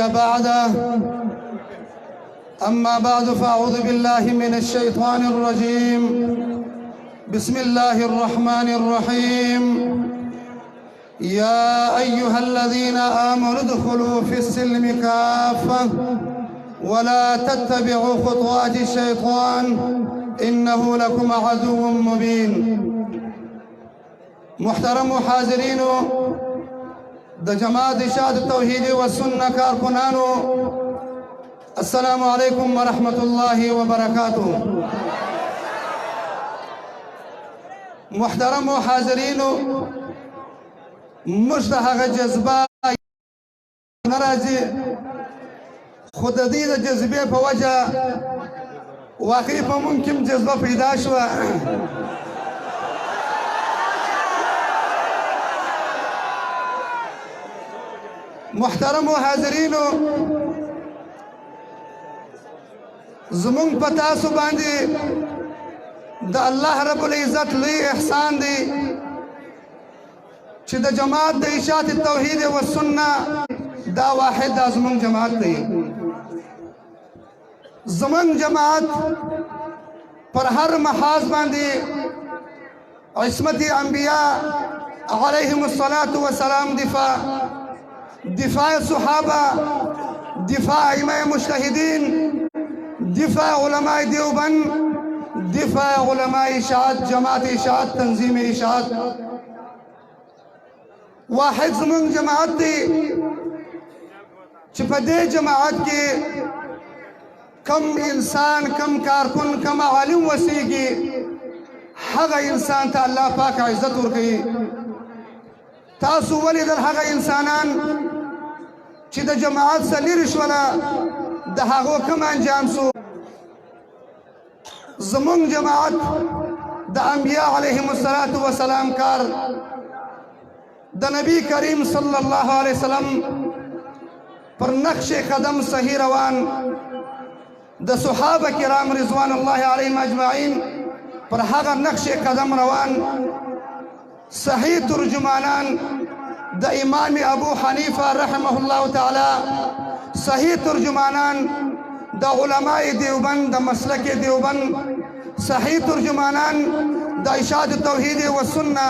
نبي بعده. أما بعد فأعوذ بالله من الشيطان الرجيم. بسم الله الرحمن الرحيم. يا أيها الذين آمنوا ادخلوا في السلم كافة ولا تتبعوا خطوات الشيطان إنه لكم عدو مبين. محترم حاضرين د جماعت اشاعت التوحید والسنة کارکنانو، السلام علیکم ورحمۃ اللہ وبرکاتہ. محترم حاضرین، موږ د هغه جذبه نه راځي، خو د دې د جذبې په وجه واقعي په موږ کې هم جذبه پیدا شوه. محترم حاضرینو، زمونږ په تاسو باندې د الله رب العزت لوی احسان دی چې د جماعت د اشاعت التوحید والسنه دا واحد دا زمونږ جماعت دی. زمونږ جماعت پر هر محاذ باندې عصمت انبیاء علیهم الصلاة والسلام دفاع صحابه، دفاع ائمه مجتهدین، دفاع علماء دیوبند، دفاع علماء اشاعت، جماعت اشاعت، تنظیم اشاعت. واحد زمونږ جماعت دی چې په دې جماعت کې کم انسان، کم کارکن، کم عالم وسیږي، هغه انسان ته الله پاک عزت ورکوي. تاسو ولیدل هغه انسانان چې د جماعت څخه لرې شوله، د هغو کوم انجام سو. زمونږ جماعت د انبیاء علیهم الصلاة والسلام کار، د نبی کریم صلی الله علیه وسلم پر نقش قدم صحیح روان، د صحابه کرام رضوان الله علیهم اجمعین پر هغه نقش قدم روان. صحیح ترجمانان د امام ابو حنیفه رحمه الله تعالی، صحیح ترجمانان د علماء دیوبند، د مسلک دیوبند، صحیح ترجمانان د اشاعت التوحید والسنه،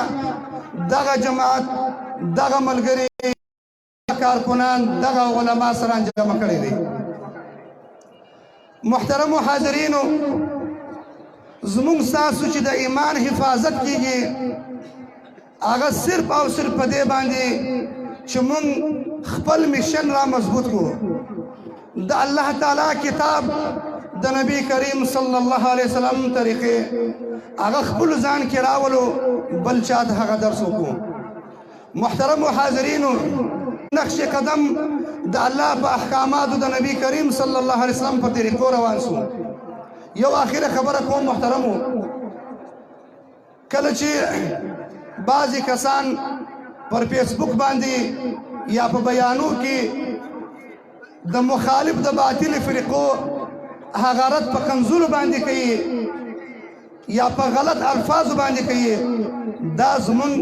دغه جماعت، دغه ملګري کارکنان، دغه علما سره جمع کړي دي. محترم حاضرینو، زمونږ ستاسو چې د ایمان حفاظت کیږي هغه صرف او صرف په دې باندې چې مونږ خپل میشن را مضبوط کړو. د الله تعالی کتاب، د نبی کریم صلی الله علیه وسلم طریقې هغه خپل ځان کې راولو، بل چاته هغه درس وکړو. محترم حاضرینو، نقش قدم د الله په احکاماتو د نبی کریم صلی الله علیه وسلم په طریقو روان سو. یو آخره خبره کوم محترمو، کله چې بعضی کسان پر فیسبوک باندې یا په بیانو کې د مخالف د باطل فرقو هغه رد په کنزولو باندې کوي یا په غلط الفاظو باندې کوي، دا زمونږ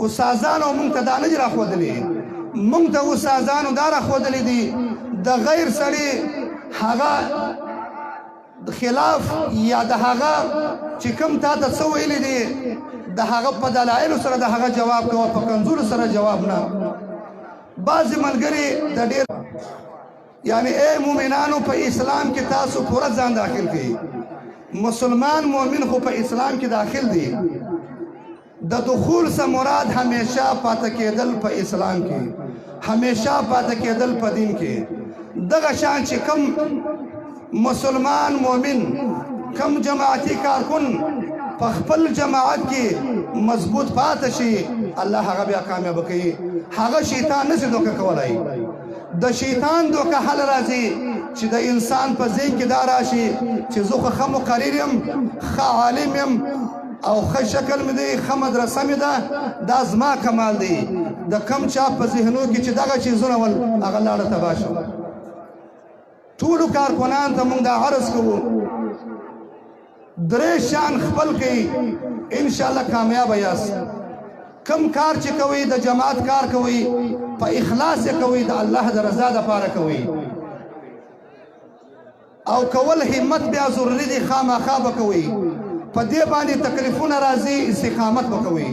استادانو مونږ ته دا نه دي راښودلي. مونږ ته استادانو دا راښودلي دي د غیر سړي هغه خلاف یا د هغه چې کوم تا ته څه ویلي دي د هغه په دلایلو سره د هغه جواب کوه، په کنزولو سره جواب نه. بعضې ملګري د ډېر یعنی ای مومنانو په اسلام کې تاسو پوره ځان داخل کړئ. مسلمان مومن خو په اسلام کې داخل دی. د دخول څخه مراد همیشه پاتې کېدل په اسلام کې، همیشه پاتې کېدل په دین کې. دغه شان چې کم مسلمان مومن، کم جماعتي کارکن په خپل جماعت کې مضبوط پاتې شي، الله هغه بیا کامیاب کوي. هغه شیطان نشي دوکه کولای. د شیطان دوکه حل راځي چې د انسان په ذهن کې دا راشي چې زه خو ښه مقرر یم، ښه عالم یم او ښه شکل مې دی، ښه مدرسه مې ده، دا زما کمال دی. د کم چا په ذهنو کې چې دغه چیزونه ول هغه لاړه تباه شو. ټولو کارکنان ته موږ دا عرض کوو، درې شان خپل کوي، انشاءالله کامیاب یاست. کم کار چې کوي د جماعت کار کوي، په اخلاص یې کوئ، د الله د رضا دپاره کوئ. او کول همت بیا ضروري دی، خامخا به کوئ. په دې باندې تکلیفونه راځي، استقامت به کوئ.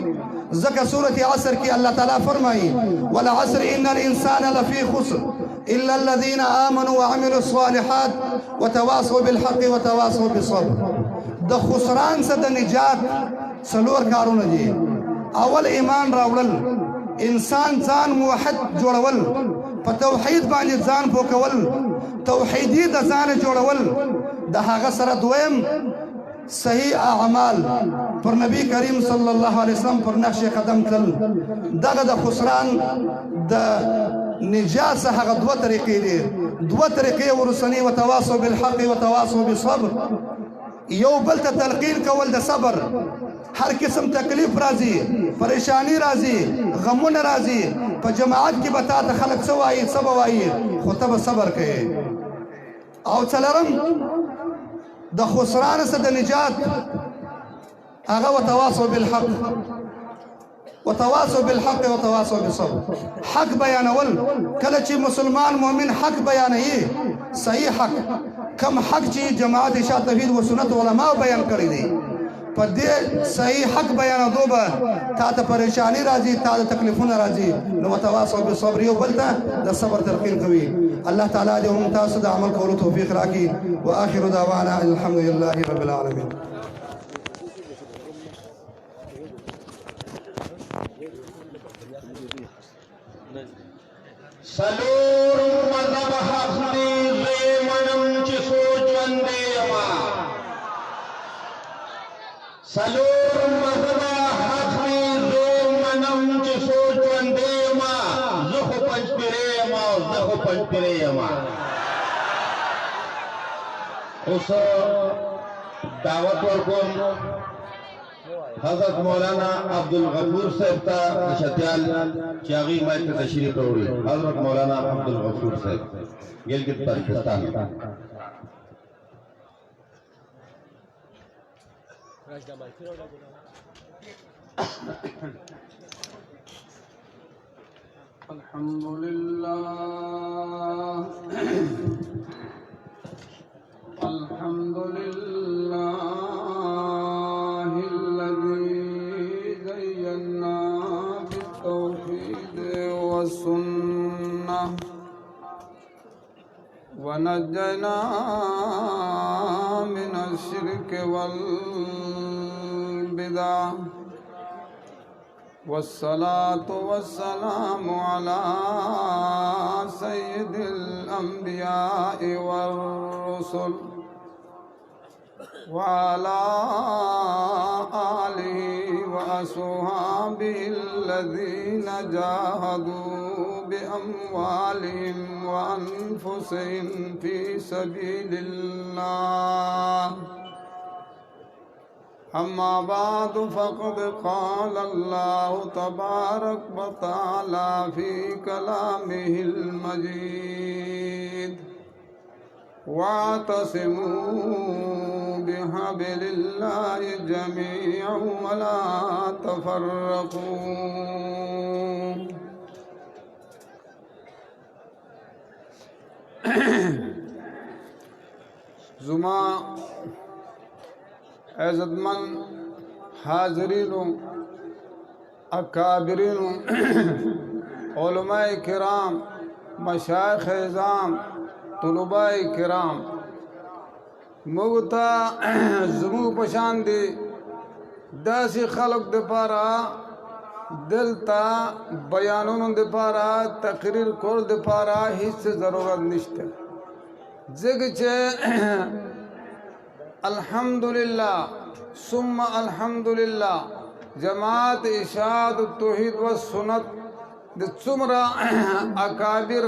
ځکه سورة عصر کې الله تعالی فرمایي والعصر ان الانسان لفی خسر الا الذين آمنوا وعملوا الصالحات وتواصوا بالحق وتواصوا بالصبر. د خسران څخه د نجات څلور کارونه دي. اول ایمان راوړل، انسان ځان موحد جوړول، په توحید باندې ځان پوکول، توحیدی د ځان جوړول. د هغه سره دویم صحیح اعمال پر نبی کریم صلی الله علیه وسلم پر نقش قدم تلل. دغه د خسران د نجات څخه هغه دوه طریقې دي. دوه طریقې ورسنی وتواصوا بالحق وتواصوا بالصبر. یو بل ته تلقین کول د صبر. هر قسم تکلیف راځي، پریشانی راځي، غمونه راځي، په جماعت کې به تا ته خلک څه وایي څه به وایي، خو ته به صبر کوې. او څلورم د خسران څخه د نجات هغه وتواصوا بالحق وتواصوا بالحق وتواصوا بالصبر. حق بیانول. کله چې مسلمان مؤمن حق بیانوي، صحیح حق، کم حق چې جماعت اشاعت توحید و سنت علماء بیان کړی دی، په دې صحیح حق بیانېدو به تا ته پریشانی راځي، تا ته تکلیفونه راځي. نو وتواصوا بالصبر، یو بل ته د صبر تلقین کوي. الله تعالی دې هم تاسو د عمل کولو توفیق راکړي. واخر دعوانا الحمد لله رب العالمین. سلور مذهب حق دی غیمنم چی سوچ وندی یما. سلور مذهب حق دی غیمنم چی سوچ وندی یما. زخو پنچ پیرے یما، زخو پنچ پیرے یما. اس دعوت ورکوم حضرت مولانا عبدالغفور صاحب تا شتیال چاغی مائک تا تشریف روڑی. حضرت مولانا عبدالغفور صاحب گلگت پاکستان. الحمدللہ الحمدللہ والسنة ونجنا من الشرك والبدع والصلاة والسلام على سيد الأنبياء والرسل وعلى آله وأصحابه الذين جاهدوا بأموالهم وأنفسهم في سبيل الله. أما بعد فقد قال الله تبارك وتعالى في كلامه المجيد واعتصموا بحبل الله جميعا ولا تفرقوا. زما عزتمند حاضرین اکابرین علماء کرام مشایخ اعظام طلباء کرام موتا زمو پشان دی داسی خلق دی پارا دلتا بیانون دی پارا تقریر کول دی پارا هیڅ ضرورت نشته. ځکه چې الحمدللہ ثم الحمدللہ جماعت اشاعت توحید و سنت د څومره اکابر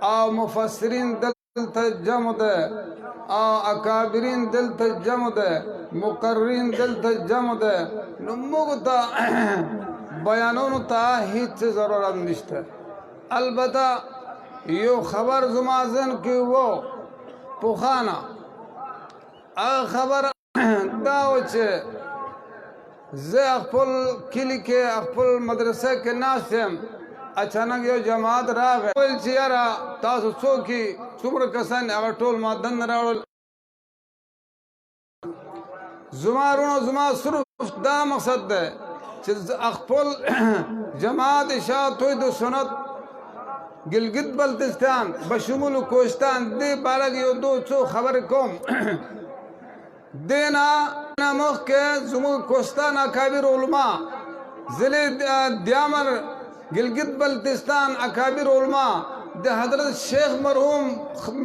او مفسرین دلته جمع ده او اکابرین دلته جمع ده مقررین دلته جمع ده. نو موږ ته بیانونو ته هیڅ ضرورت نشته. البته یو خبر زما ذهن کې وو پوخانا، هغه خبر دا و چې زه خپل کلی کې خپل مدرسه کې ناست یم اچانک یو جماعت راغی ویل چې یاره تاسو څوک یې څومره کسان هغه ټول ما دننه راوړل زما وروڼو زما صرف دا مقصد دی چې خپل جماعت شاه توحید سنت ګلګت بلتستان بشمول کوهستان دې باره کې یو دو څو خبرې کوم دینا مخ کې زموږ کوهستان اکابر علما ضلع دیامر ګلګت بلتستان اکابر علما د حضرت شیخ مرحوم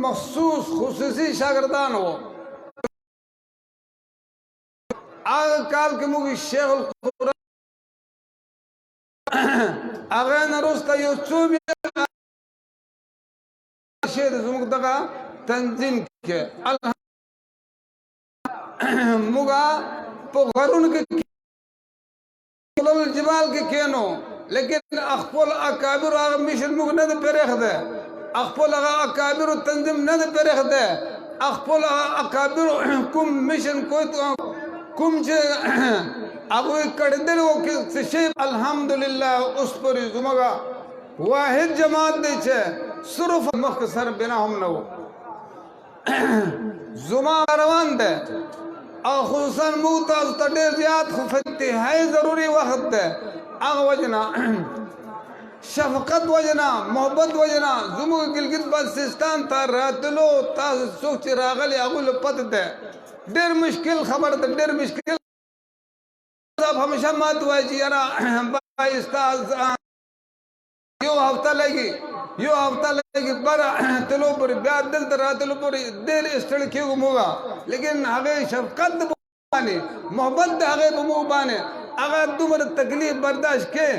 مخصوص خصوصي شاګردان وو هغه کال کې موږ شیخ القرآن هغه نه وروسته یو څو شی د زموږ دغه تنظیم کې موږ په غرونو کې جبال کې کېنو لیکن خپل اکابر هغه مشر موږ نه دی پرېښی خپل هغه اکابر تنظیم نه دی پرېښی خپل اکابر کوم مشن کوم چې هغوی کړېدلي وو څه شی الحمدلله اوس پورې زموږ واحد جماعت دی چې صرف مخکې سر بنا هم نه و زما روان دی او خصوصا موږ تاسو ته ډېر زیات خو انتهایي ضروري وخت دی هغه وجه نه شفقت وجه نه محبت وجه نه زموږ ګلګت بلتستان ته راتلو تاسو څوک چې راغلي هغوی له پته دی ډېر مشکل خبر ده ډېر مشکل صاحب همیشه ماته وایي چې یاره بای استاد یو هفته لګي بره تلو پورې بیا دلته راتلو پورې ډېر ستړي کېږو موږ لیکن هغې شفقت د باندې محبت د هغې په موږ باندې هغه دومره تکلیف برداشت کې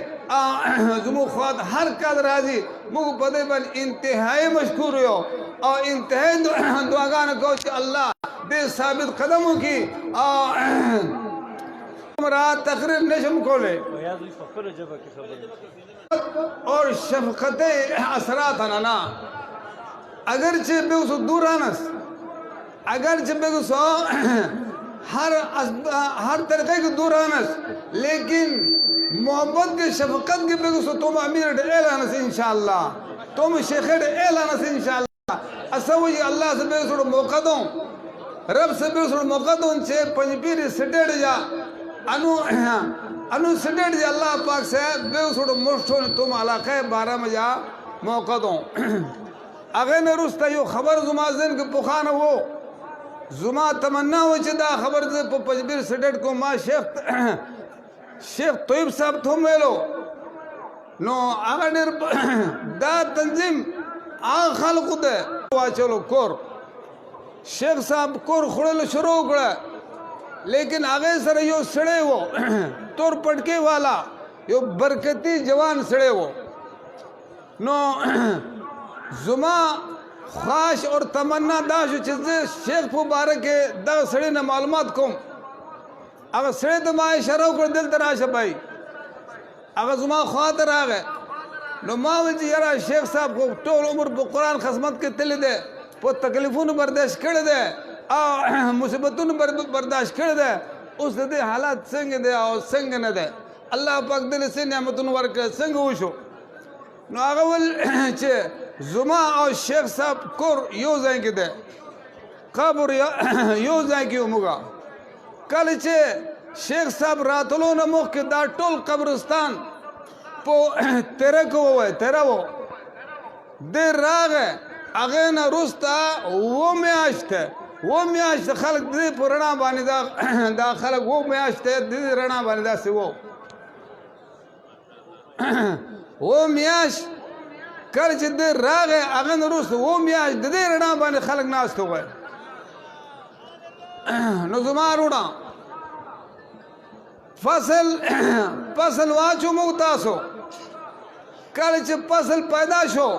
زموږ خوا هر کال راځي موږ په دې باندې انتهایي مشکور یو او انتهایي دعاګانې کوو چې الله دې ثابت قدم وکړي رات تقریر نشم کولی اور شفقت اثرات انا اگرچہ بے دورانس اگرچہ بے ہر طریقے کی دورانس لیکن محبت کے شفقت کے بے تم امیر اعلانس انشاءاللہ تم شیخ اعلانس انشاءاللہ اسوی اللہ سے بے موقع دوں رب سے بے موقع دوں چھے پنجپیر سٹیڈ جا انو سٹیڈ جا اللہ پاک سے بے مشتون تم علاقہ 12 میں جا موقع دوں اگر نے رستا یو خبر زما زن کے پخانہ وہ زما تمنا ہو دا خبر سے پنجپیر سٹیڈ کو ما شیخ طیب صاحب تھوم ویلو نو اگر دا تنظیم آن خلق دے چلو کور شیخ صاحب کور خڑل شروع کرا لیکن آگے سر یو سڑے وہ تور پٹکے والا یو برکتی جوان سڑے وہ نو زما خواش اور تمنا داشو چیزے شیخ مبارک دا سڑے نے معلومات کم اگر سڑے تو ماں اشارہ کر دل تراش بھائی اگر زما خواطر آگئے نو ماں وجی یرا شیخ صاحب کو ٹول عمر پہ قرآن خدمت کے تلی دے پہ تکلیفون برداشت کر دے مصیبتون برداشت کر دے اس دے حالات سنگ دے اور سنگ نہ دے اللہ پاک دل سے نعمتون ورکے سنگ ہوشو نو اغول چھے زما اور شیخ صاحب کور یو زائیں کی دے قبر یو زائیں کی اموگا کل چھے شیخ صاحب راتلو نموخ کے دا ٹول قبرستان پو تیرے کو ہوئے تیرے وہ دیر راگ ہے اغین رستا وہ میاشت ہے وہ میاشت خلق دی پر رنا بانی دا خلق وہ میاشت ہے دی رنا بانی دا سے وہ میاشت کرچ دی راگ ہے اغین رست وہ میاشت دی رنا بانی خلق ناست ہو گئے نظمار اڑا فصل واچو مغتاسو کرچ فصل پیدا شو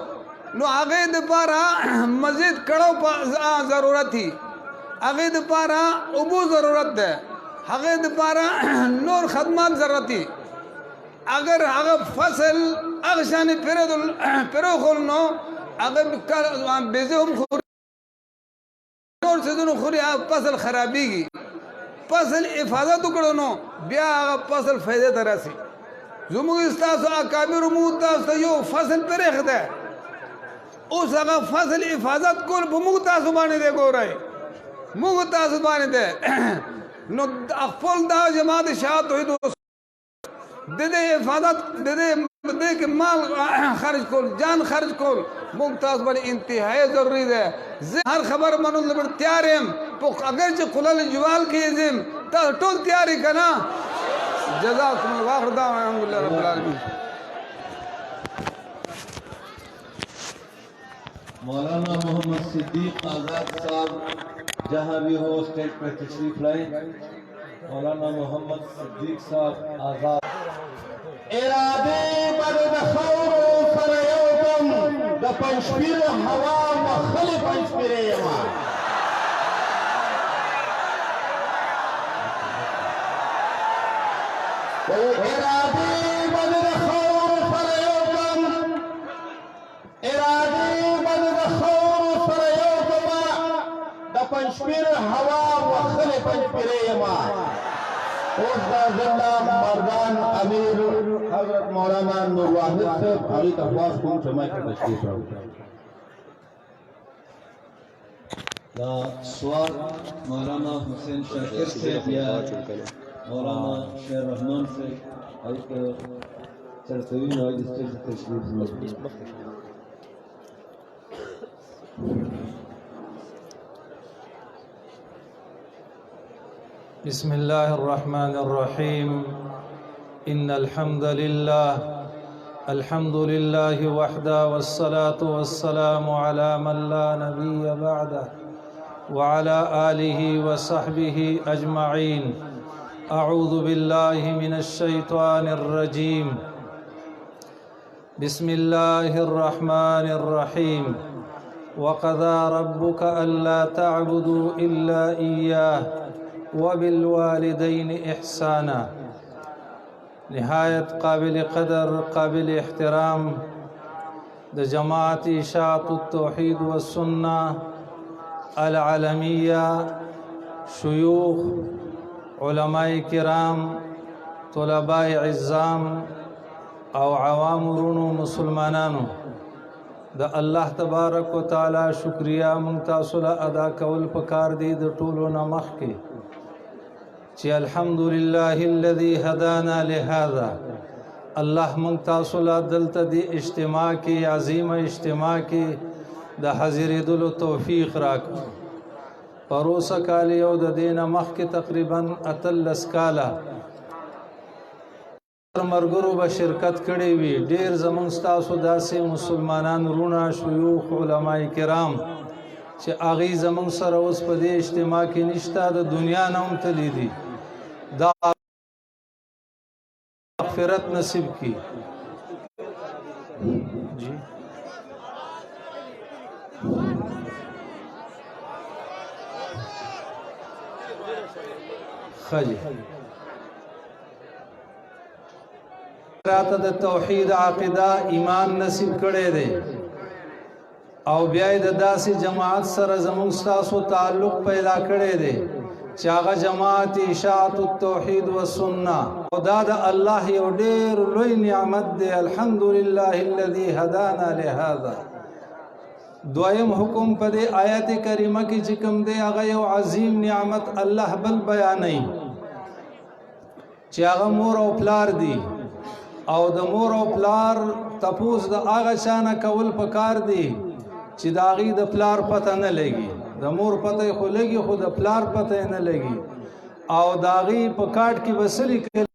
نو آگے دے پارا مزید کڑو ضرورت تھی آگے دے پارا ابو ضرورت ہے آگے دے پارا نور خدمات ضرورت تھی اگر فصل اغشانی پیرو خورنو اگر بیزے ہم خوری نور سے دونوں خوری فصل خرابی گی فصل حفاظت وکړو نو بیا هغه فصل فائدې ته راسي زموږ ستاسو اکابر موږ تاسو ته یو فصل پرېښی دی اوس هغه فصل حفاظت کول په موږ تاسو باندې دی ګورئ موږ تاسو باندې دی نو خپل دا جماعت شاه توحید د دې حفاظت د دې کې مال خرج کول جان خرج کول موږ تاسو باندې انتهایی ضروری ده زه هر خبر منو لبر تیار یم اگر چې قلل جوال کې یم تاسو ټول تیاری کنا جزاکم الله خیر الحمدلله رب العالمین مولانا محمد صدیق آزاد صاحب جہاں بھی ہو اسٹیج پر تشریف لائیں مولانا محمد صدیق صاحب آزاد ارادے بدد خور سریوکم دا پنشپیر ہوا مخل پنشپیر یما ارادے بدد خور سریوکم ارادے بدد خور سریوکم دا پنشپیر ہوا مخل پنشپیر یما زندہ مردان امیر حضرت مولانا نور واحد صاحب علی تفواز کون جمعی کی تشریف رہو دا سوال مولانا حسین شاکر سے یا مولانا شیر رحمان سے ایک چرتوین آج اسٹیج تشریف رہو بسم الله الرحمن الرحيم إن الحمد لله وحده والصلاة والسلام على من لا نبي بعده وعلى آله وصحبه أجمعين أعوذ بالله من الشيطان الرجيم بسم الله الرحمن الرحيم وقضى ربك ألا تعبدوا إلا إياه وبالوالدين إحسانا نهاية قابل قدر قابل احترام دا جماعة إشاعة التوحيد والسنة العالمية شيوخ علماء كرام طلباء عزام او عوام رونو مسلمانانو دا الله تبارک و تعالی شکریہ منتاصل ادا کول پکار دی د ټولو نمخ کې چې الحمدلله الذي هدانا لهذا الله منتاصل دلته دی اجتماع کې عظیم اجتماع کې د حاضرېدلو توفیق راکړ پروسه کال یو د دینه مخ کې تقریبا اتلس کاله مرګرو به شرکت کړي وي ډیر زمونږ ستاسو داسې مسلمانان رونه شيوخ علماء کرام چې هغه زمونږ سره اوس په دې اجتماع کې نشته د دنیا نه هم تللی دي دا مغفرت نصیب کی جی خجی راته د توحید عقیده ایمان نصیب کړي دي او بیا د داسې جماعت سره زموږ تاسو تعلق پیدا کړي دي چې هغه جماعت اشاعت التوحید والسنه او دا د الله یو ډېر لوی نعمت دی الحمدلله الذي هدانا لهذا دویم حکم په دې آیت کریمه کې چې کوم دی هغه یو عظیم نعمت الله بل بیانوي چې هغه مور او پلار دي او د مور او پلار تپوس د هغه شانه کول پکار دی چې د هغې د پلار پته نه لګي د مور پته خو لګي خو د پلار پته نه لګي او د هغې په کارډ کې به څه لیکل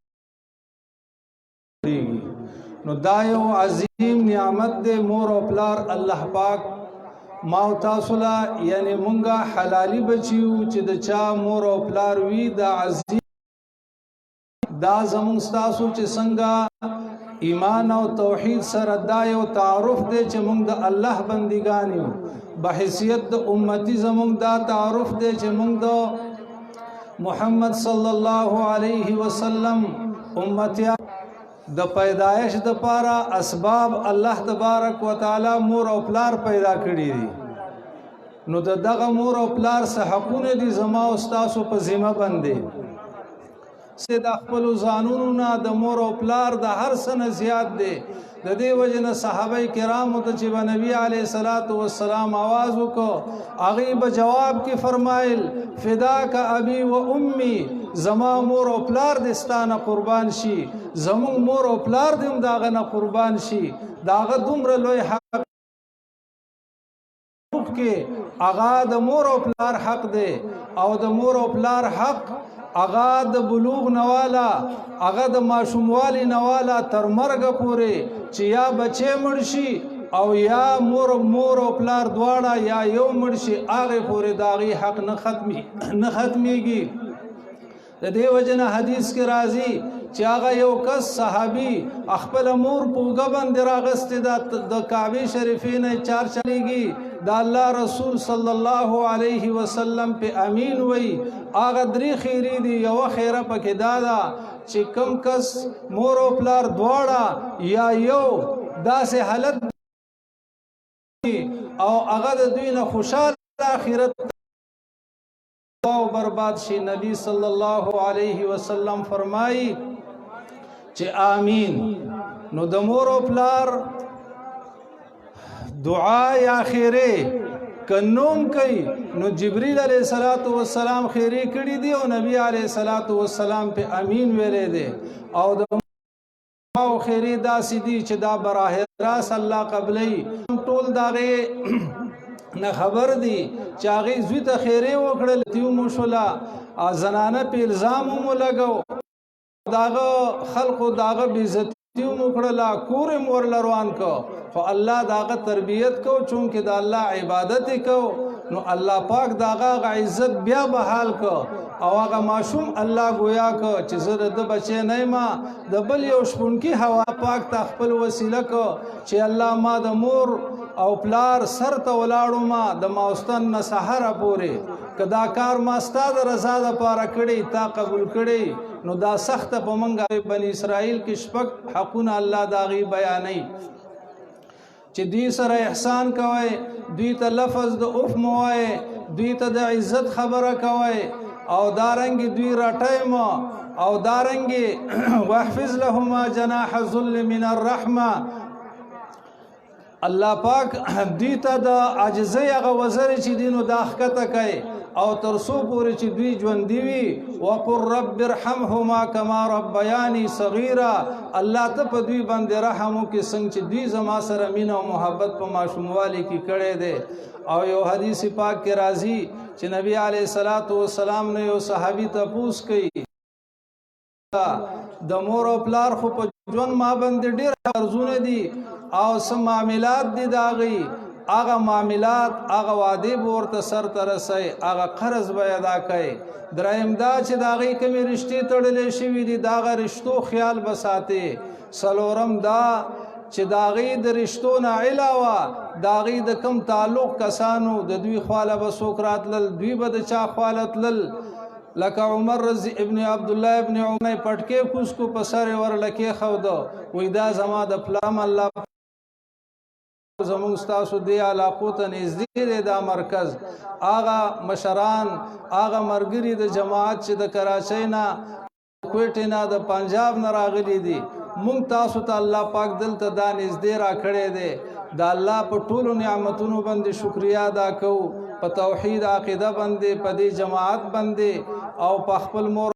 نو دا یو عظیم نعمت دی مور او پلار الله پاک ما او تاسو له یعنې مونږه حلالي بچیو چې د چا مور او پلار وي دا عظیم دا زمونږ ستاسو چې څنګه ایمان او توحید سره دا یو تعارف دی چې موږ د الله بندگان یو بحیثیت د امتی زموږ دا تعارف دی چې موږ د محمد صلی الله علیه وسلم امتیان د پیدایش د پاره اسباب الله تبارک وتعالى مور او پلار پیدا کړی دي نو دغه مور او پلار څخه حقونه دي زما او تاسو په ذمہ باندې سه د خپل ځانونو نه د مور او پلار د هر څه نه زیات دی د دې وجه نه صحابه کرامو ته چې نبی علیه الصلاۃ والسلام आवाज وکړ هغه به جواب کې فرمایل فداک ابي و امي زما مور او پلار د ستانه قربان شي زمون مور او پلار دم داغه نه قربان شي داغه دومره لوی حق کې اغا د مور او پلار حق دی او د مور او پلار حق اغا د بلوغ نوالا اغا د ماشوموالی نوالا تر مرګ پورې چې یا بچي مرشي او یا مور او پلار دواړه یا یو مرشي هغه پورې داغي حق نه ختميږي د دې وجنه حدیث کې راځي چې هغه یو کس صحابي خپل مور پوګه باندې راغسته د کعبه شریفې نه چار چلیږي د الله رسول صلی الله علیه وسلم په امین وای هغه درې خیری دی یو خیره پکې دادا چې کم کس مور او پلار دواړه یا یو داسې حالت او هغه د دوی نه خوشاله آخرت او برباد شي نبی صلی الله علیه وسلم فرمایي چې آمین نو د مور او پلار دعا یا خیره کنوم کوي نو جبريل عليه السلام خیره کړي دي او نبی عليه السلام په امین ویلې دي او د او خیره داسې دي چې دا براه راس الله قبلې ټول داغه نه خبر دي چې هغه زوی ته خیره وکړل تیو مشولا زنانه په الزام مو لګاو داغه خلقو داغه بیزتیو مکړلا کور مور لروان کو خو الله داغه تربیت کو چونکه د الله عبادت کو نو الله پاک داغه عزت بیا بحال کو او هغه معصوم الله گویا کو چې زه د بچی نه ما د بل یو شپون کی هوا پاک ته خپل وسیله کو چې الله ما د مور او پلار سر ته ولاړو ما د ماوستن نه سحر پورې کدا کار ما ستاد رضا د پاره کړي تا قبول کړي نو دا سخت په منګه بنی اسرائیل کې شپږ حقونه الله داغي بیانې چې دوی سره احسان کوي دوی ته لفظ د اوف موای دوی ته د عزت خبره کوي او دارنګ دوی راټایم او دارنګ واحفظ لهما جناح الذل من الرحمه الله پاک دوی ته د عاجزۍ هغه وزر چې دینو داخکته کوي او ترسو پورې چې دوی ژوند دی وقر رب ارحمهما كما ربياني صغيرا الله ته په دوی باندې رحم وکي څنګه چې دوی زما سره مینه او محبت په ماشوموالي کې کړي دي او یو حدیث پاک کې راځي چې نبی عليه الصلاه والسلام نے یو صحابي ته پوښ کړي د مور او پلار خو په ژوند ما باندې ډېر ارزونه دي او سم معاملات دي داغي هغه معاملات هغه وعده ورته سر ترسي هغه قرض به ادا کوي دریم دا چې داغي کمی رشتې تړلې شوی دي داغه رشتو خیال بساتي سلورم دا چې داغي د رشتو نه علاوه داغي د کم تعلق کسانو د دوی خواله به سوکرات لل دوی به د چا خالت لل لکه عمر رضی ابن عبد الله ابن عمر پټکې کوس کو پسر ورلکه خو دو وې دا زما د پلام الله زمون تاسو دی علاقو ته نږدې دا مرکز آغا مشران آغا مرګري د جماعت چې د کراچۍ نه کوټې نه د پنجاب نه راغلي دي مونږ تاسو ته الله پاک دلته دا نږدې را کړې دي دا الله په ټولو نعمتونو باندې شکریا ادا کوو په توحید عقیده باندې په دې جماعت باندې او په خپل مور